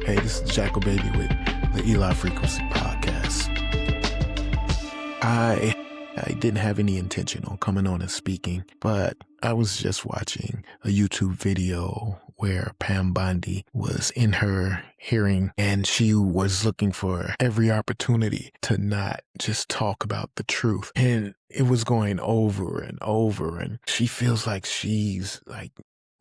Hey, this is Jackal Baby with the Eli Frequency Podcast. I didn't have any intention on coming on and speaking, but I was just watching a YouTube video where Pam Bondi was in her hearing and she was looking for every opportunity to not just talk about the truth. And it was going over and over, and she feels like she's like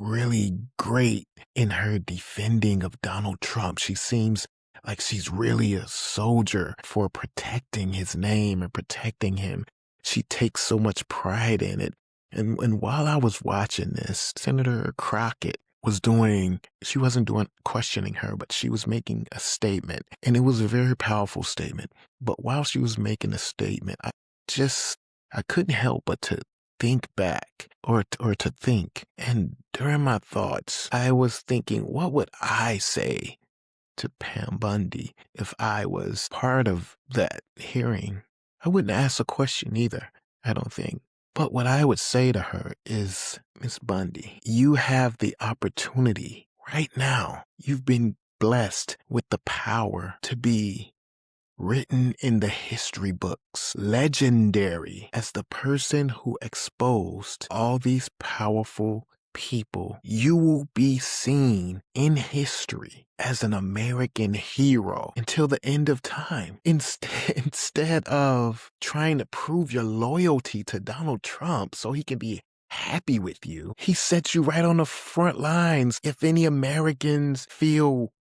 really great in her defending of Donald Trump. She seems like she's really a soldier for protecting his name and protecting him. She takes so much pride in it. And while I was watching this, Senator Crockett she wasn't doing questioning her, but she was making a statement. And it was a very powerful statement. But while she was making a statement, I couldn't help but to think back or to think. And during my thoughts, I was thinking, what would I say to Pam Bondi if I was part of that hearing? I wouldn't ask a question either, I don't think. But what I would say to her is, Miss Bondi, you have the opportunity right now. You've been blessed with the power to be written in the history books, legendary as the person who exposed all these powerful people. You will be seen in history as an American hero until the end of time. Instead of trying to prove your loyalty to Donald Trump so he can be happy with you, he sets you right on the front lines. If any Americans feel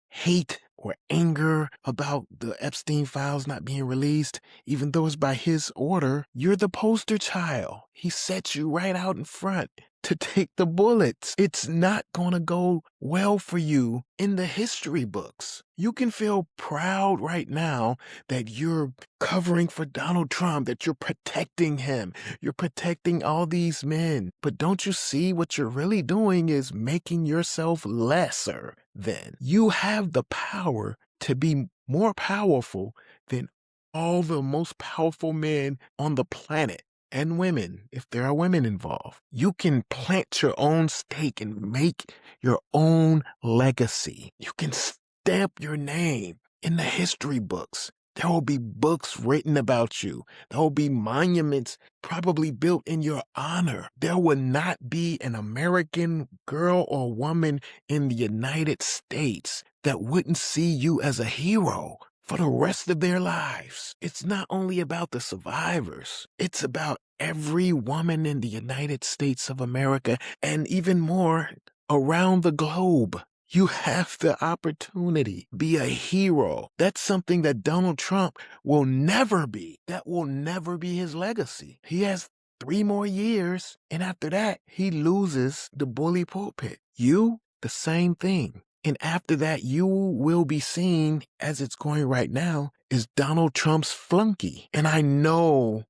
hate or anger about the Epstein files not being released, even though it's by his order, you're the poster child. He sets you right out in front to take the bullets. It's not going to go well for you in the history books. You can feel proud right now that you're covering for Donald Trump, that you're protecting him. You're protecting all these men. But don't you see what you're really doing is making yourself lesser than. You have the power to be more powerful than all the most powerful men on the planet. And women, if there are women involved. You can plant your own stake and make your own legacy. You can stamp your name in the history books. There will be books written about you. There will be monuments probably built in your honor. There will not be an American girl or woman in the United States that wouldn't see you as a hero for the rest of their lives. It's not only about the survivors. It's about every woman in the United States of America and even more around the globe. You have the opportunity. Be a hero. That's something that Donald Trump will never be. That will never be his legacy. He has 3 more years, and after that, he loses the bully pulpit. You, the same thing. And after that, you will be seen, as it's going right now, as Donald Trump's flunky. And I know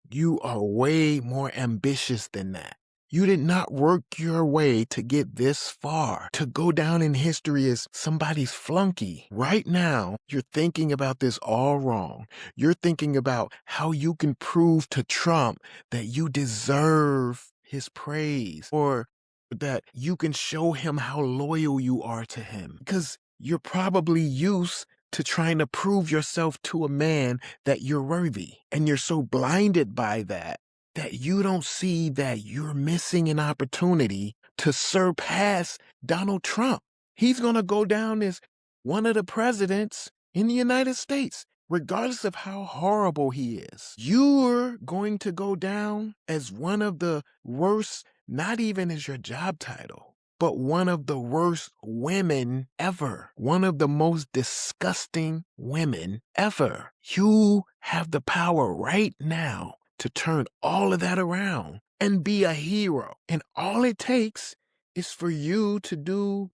you are way more ambitious than that. You did not work your way to get this far, to go down in history as somebody's flunky. Right now, you're thinking about this all wrong. You're thinking about how you can prove to Trump that you deserve his praise, or that you can show him how loyal you are to him. Because you're probably used to trying to prove yourself to a man that you're worthy. And you're so blinded by that you don't see that you're missing an opportunity to surpass Donald Trump. He's going to go down as one of the presidents in the United States, regardless of how horrible he is. You're going to go down as one of the worst, not even as your job title, but one of the worst women ever. One of the most disgusting women ever. You have the power right now to turn all of that around and be a hero. And all it takes is for you to do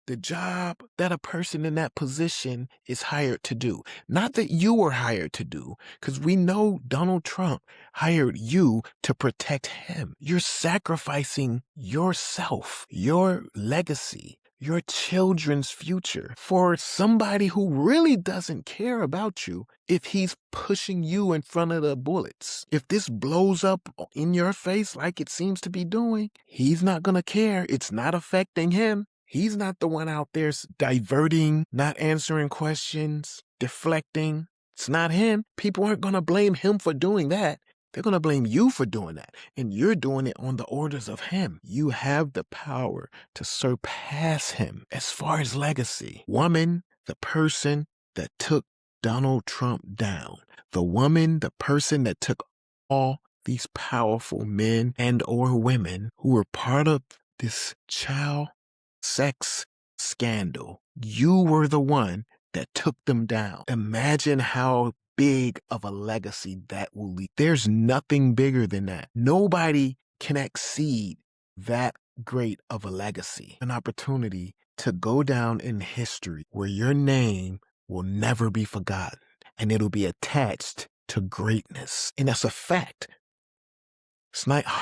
the job that a person in that position is hired to do. Not that you were hired to do, because we know Donald Trump hired you to protect him. You're sacrificing yourself, your legacy, your children's future for somebody who really doesn't care about you if he's pushing you in front of the bullets. If this blows up in your face like it seems to be doing, he's not going to care. It's not affecting him. He's not the one out there diverting, not answering questions, deflecting. It's not him. People aren't going to blame him for doing that. They're going to blame you for doing that. And you're doing it on the orders of him. You have the power to surpass him as far as legacy. Woman, the person that took Donald Trump down. The woman, the person that took all these powerful men and or women who were part of this child sex scandal. You were the one that took them down. Imagine how big of a legacy that will leave. There's nothing bigger than that. Nobody can exceed that great of a legacy. An opportunity to go down in history where your name will never be forgotten and it'll be attached to greatness. And that's a fact.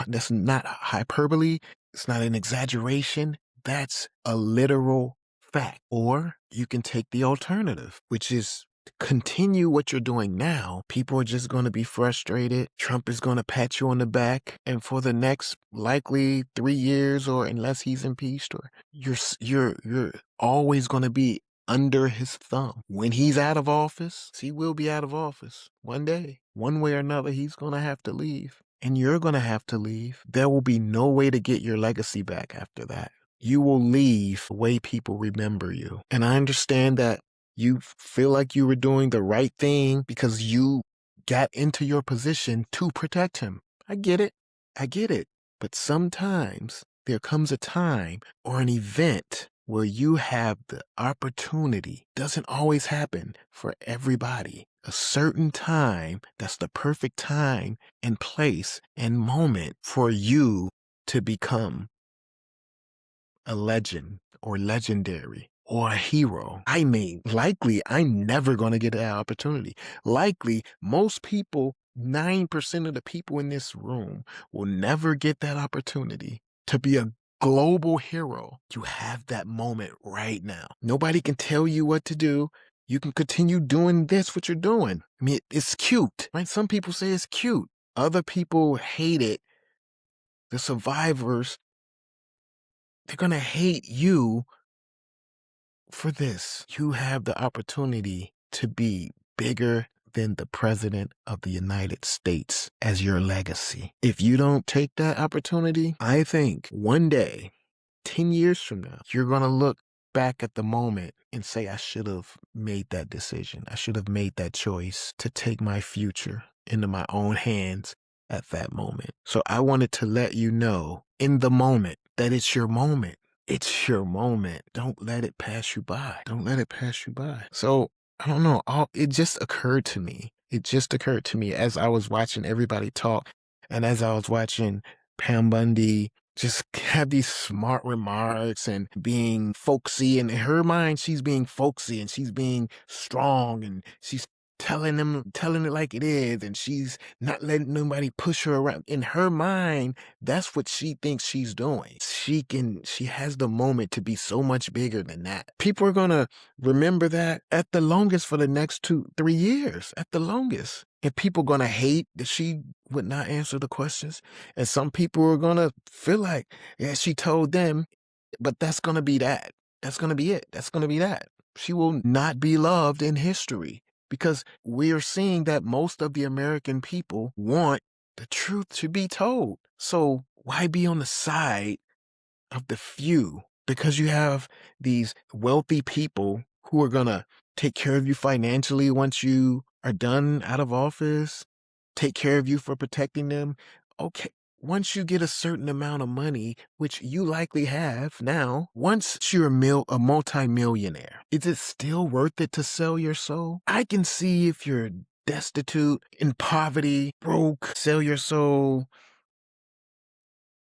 That's not hyperbole. It's not an exaggeration. That's a literal fact. Or you can take the alternative, which is continue what you're doing now. People are just going to be frustrated. Trump is going to pat you on the back. And for the next likely 3 years, or unless he's impeached, or you're always going to be under his thumb. When he's out of office, he will be out of office one day. One way or another, he's going to have to leave. And you're going to have to leave. There will be no way to get your legacy back after that. You will leave the way people remember you. And I understand that you feel like you were doing the right thing because you got into your position to protect him. I get it. I get it. But sometimes there comes a time or an event where you have the opportunity. Doesn't always happen for everybody. A certain time, that's the perfect time and place and moment for you to become a legend or legendary or a hero. I mean, likely I'm never going to get that opportunity. Likely most people, 9% of the people in this room will never get that opportunity to be a global hero. You have that moment right now. Nobody can tell you what to do. You can continue doing this, what you're doing. I mean, it's cute, right? Some people say it's cute. Other people hate it. The survivors, they're going to hate you for this. You have the opportunity to be bigger than the President of the United States as your legacy. If you don't take that opportunity, I think one day, 10 years from now, you're going to look back at the moment and say, I should have made that decision. I should have made that choice to take my future into my own hands at that moment. So I wanted to let you know in the moment that it's your moment. It's your moment. Don't let it pass you by. Don't let it pass you by. So I don't know. It just occurred to me. It just occurred to me as I was watching everybody talk and as I was watching Pam Bondi just have these smart remarks and being folksy. And in her mind, she's being folksy and she's being strong and she's telling it like it is. And she's not letting nobody push her around. In her mind, that's what she thinks she's doing. She has the moment to be so much bigger than that. People are going to remember that at the longest for the next 2-3 years, at the longest. And people going to hate that she would not answer the questions. And some people are going to feel like, yeah, she told them, but that's going to be that. That's going to be it. That's going to be that. She will not be loved in history because we are seeing that most of the American people want the truth to be told. So why be on the side of the few? Because you have these wealthy people who are going to take care of you financially once you are done out of office, take care of you for protecting them. Okay, once you get a certain amount of money, which you likely have now, once you're a multi-millionaire, is it still worth it to sell your soul? I can see if you're destitute, in poverty, broke, sell your soul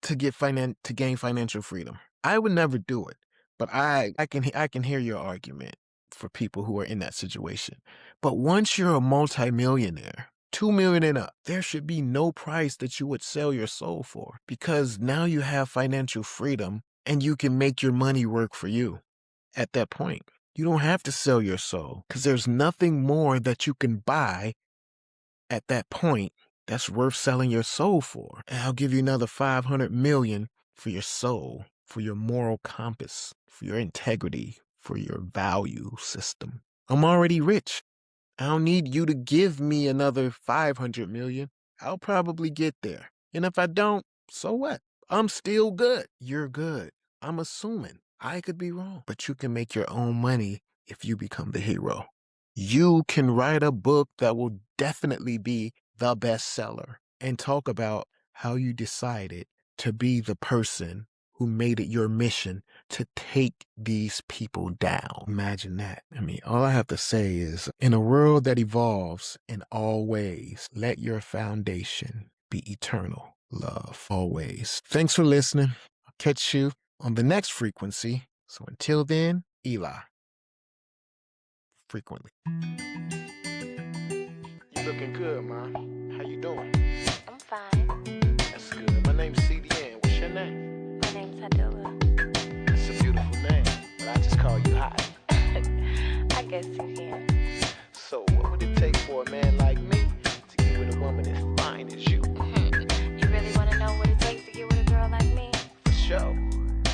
to gain financial freedom. I would never do it, but I can hear your argument for people who are in that situation. But once you're a multimillionaire, 2 million and up, there should be no price that you would sell your soul for because now you have financial freedom and you can make your money work for you at that point. You don't have to sell your soul because there's nothing more that you can buy at that point that's worth selling your soul for. And I'll give you another 500 million for your soul for your moral compass, for your integrity, for your value system. I'm already rich. I don't need you to give me another 500 million. I'll probably get there. And if I don't, so what? I'm still good. You're good. I'm assuming. I could be wrong. But you can make your own money if you become the hero. You can write a book that will definitely be the bestseller and talk about how you decided to be the person who made it your mission to take these people down. Imagine that. I mean, all I have to say is, in a world that evolves in all ways, let your foundation be eternal love always. Thanks for listening. I'll catch you on the next frequency. So until then, Eli. Frequently. You looking good, man. How you doing? I'm fine. That's good. My name's CDN. What's your name? My name's Hadilla. It's a beautiful name, but I just call you Hot. I guess you can. So what would it take for a man like me to get with a woman as fine as you? You really want to know what it takes to get with a girl like me? For sure.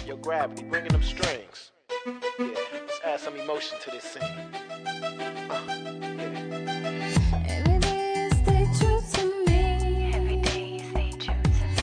Your gravity, bringing them strings. Yeah, let's add some emotion to this scene.